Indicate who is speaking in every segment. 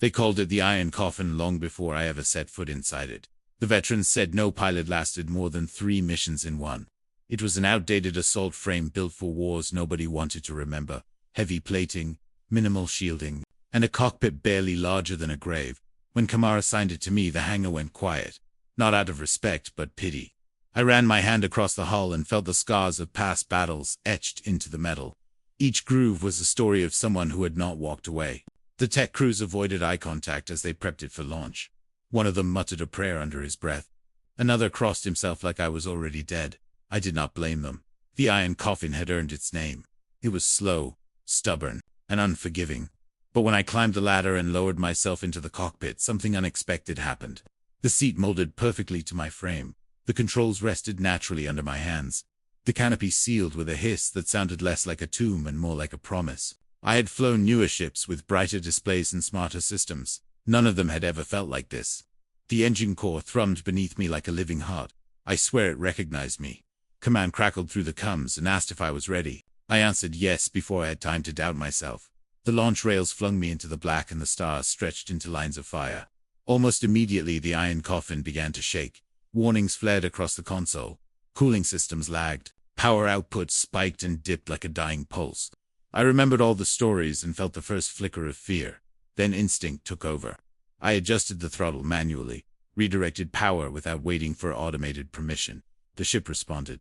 Speaker 1: They called it the Iron Coffin long before I ever set foot inside it. The veterans said no pilot lasted more than 3 missions in one. It was an outdated assault frame built for wars nobody wanted to remember. Heavy plating, minimal shielding, and a cockpit barely larger than a grave. When Kamar assigned it to me, the hangar went quiet. Not out of respect, but pity. I ran my hand across the hull and felt the scars of past battles etched into the metal. Each groove was a story of someone who had not walked away. The tech crews avoided eye contact as they prepped it for launch. One of them muttered a prayer under his breath. Another crossed himself like I was already dead. I did not blame them. The Iron Coffin had earned its name. It was slow, stubborn, and unforgiving. But when I climbed the ladder and lowered myself into the cockpit, something unexpected happened. The seat molded perfectly to my frame. The controls rested naturally under my hands. The canopy sealed with a hiss that sounded less like a tomb and more like a promise. I had flown newer ships with brighter displays and smarter systems. None of them had ever felt like this. The engine core thrummed beneath me like a living heart. I swear it recognized me. Command crackled through the comms and asked if I was ready. I answered yes before I had time to doubt myself. The launch rails flung me into the black and the stars stretched into lines of fire. Almost immediately the Iron Coffin began to shake. Warnings flared across the console. Cooling systems lagged. Power output spiked and dipped like a dying pulse. I remembered all the stories and felt the first flicker of fear. Then instinct took over. I adjusted the throttle manually, redirected power without waiting for automated permission. The ship responded.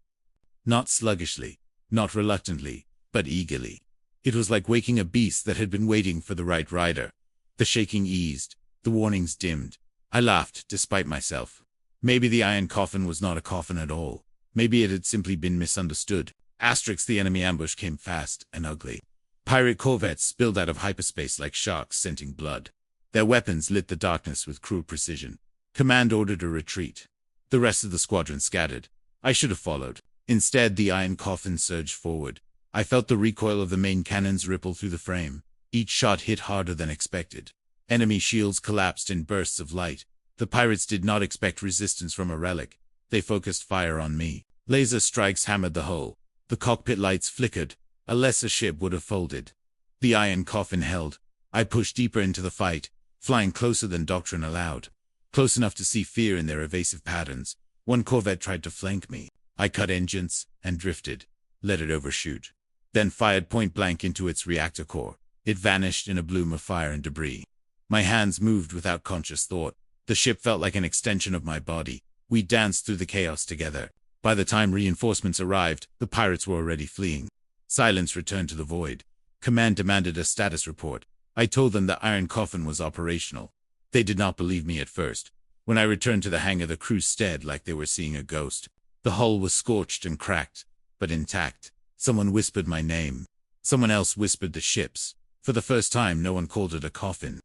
Speaker 1: Not sluggishly, not reluctantly, but eagerly. It was like waking a beast that had been waiting for the right rider. The shaking eased. The warnings dimmed. I laughed, despite myself. Maybe the Iron Coffin was not a coffin at all. Maybe it had simply been misunderstood. The enemy ambush came fast and ugly. Pirate corvettes spilled out of hyperspace like sharks scenting blood. Their weapons lit the darkness with cruel precision. Command ordered a retreat. The rest of the squadron scattered. I should have followed. Instead, the Iron Coffin surged forward. I felt the recoil of the main cannons ripple through the frame. Each shot hit harder than expected. Enemy shields collapsed in bursts of light. The pirates did not expect resistance from a relic. They focused fire on me. Laser strikes hammered the hull. The cockpit lights flickered. A lesser ship would have folded. The Iron Coffin held. I pushed deeper into the fight, flying closer than doctrine allowed. Close enough to see fear in their evasive patterns. One corvette tried to flank me. I cut engines and drifted, let it overshoot. Then fired point blank into its reactor core. It vanished in a bloom of fire and debris. My hands moved without conscious thought. The ship felt like an extension of my body. We danced through the chaos together. By the time reinforcements arrived, the pirates were already fleeing. Silence returned to the void. Command demanded a status report. I told them the Iron Coffin was operational. They did not believe me at first. When I returned to the hangar, the crew stared like they were seeing a ghost. The hull was scorched and cracked, but intact. Someone whispered my name. Someone else whispered the ship's. For the first time, no one called it a coffin.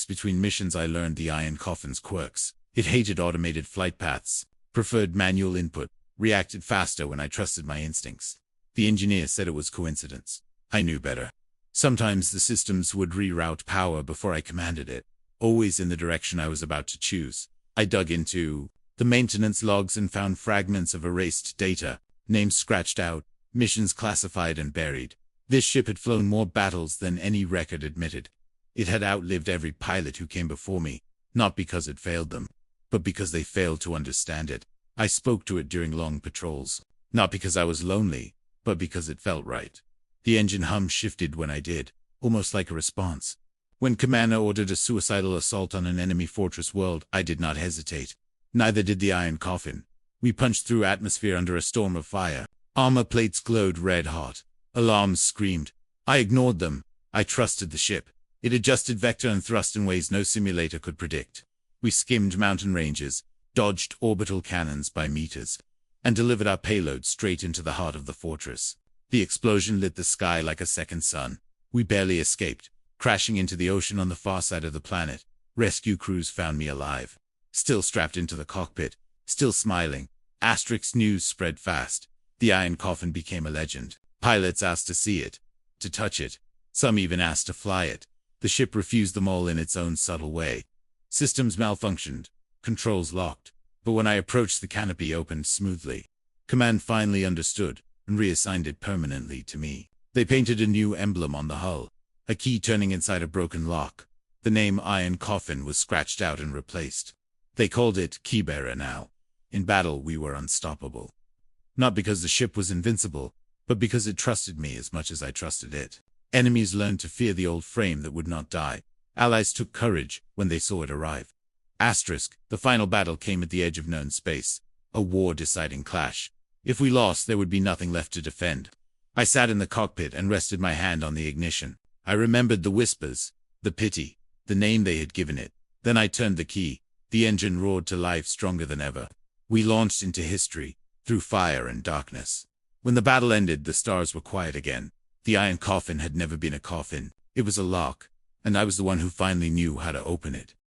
Speaker 1: Between missions, I learned the Iron Coffin's quirks. It hated automated flight paths, preferred manual input, reacted faster when I trusted my instincts. The engineer said it was coincidence. I knew better. Sometimes the systems would reroute power before I commanded it, always in the direction I was about to choose. I dug into the maintenance logs and found fragments of erased data, names scratched out, missions classified and buried. This ship had flown more battles than any record admitted. It had outlived every pilot who came before me, not because it failed them, but because they failed to understand it. I spoke to it during long patrols, not because I was lonely, but because it felt right. The engine hum shifted when I did, almost like a response. When Commander ordered a suicidal assault on an enemy fortress world, I did not hesitate. Neither did the Iron Coffin. We punched through atmosphere under a storm of fire. Armor plates glowed red hot. Alarms screamed. I ignored them. I trusted the ship. It adjusted vector and thrust in ways no simulator could predict. We skimmed mountain ranges, dodged orbital cannons by meters, and delivered our payload straight into the heart of the fortress. The explosion lit the sky like a second sun. We barely escaped, crashing into the ocean on the far side of the planet. Rescue crews found me alive, still strapped into the cockpit, still smiling. News spread fast. The Iron Coffin became a legend. Pilots asked to see it, to touch it. Some even asked to fly it. The ship refused them all in its own subtle way. Systems malfunctioned, controls locked, but when I approached, the canopy opened smoothly. Command finally understood and reassigned it permanently to me. They painted a new emblem on the hull, a key turning inside a broken lock. The name Iron Coffin was scratched out and replaced. They called it Keybearer now. In battle we were unstoppable. Not because the ship was invincible, but because it trusted me as much as I trusted it. Enemies learned to fear the old frame that would not die. Allies took courage when they saw it arrive. The final battle came at the edge of known space, a war-deciding clash. If we lost, there would be nothing left to defend. I sat in the cockpit and rested my hand on the ignition. I remembered the whispers, the pity, the name they had given it. Then I turned the key. The engine roared to life stronger than ever. We launched into history, through fire and darkness. When the battle ended, the stars were quiet again. The Iron Coffin had never been a coffin. It was a lock, and I was the one who finally knew how to open it.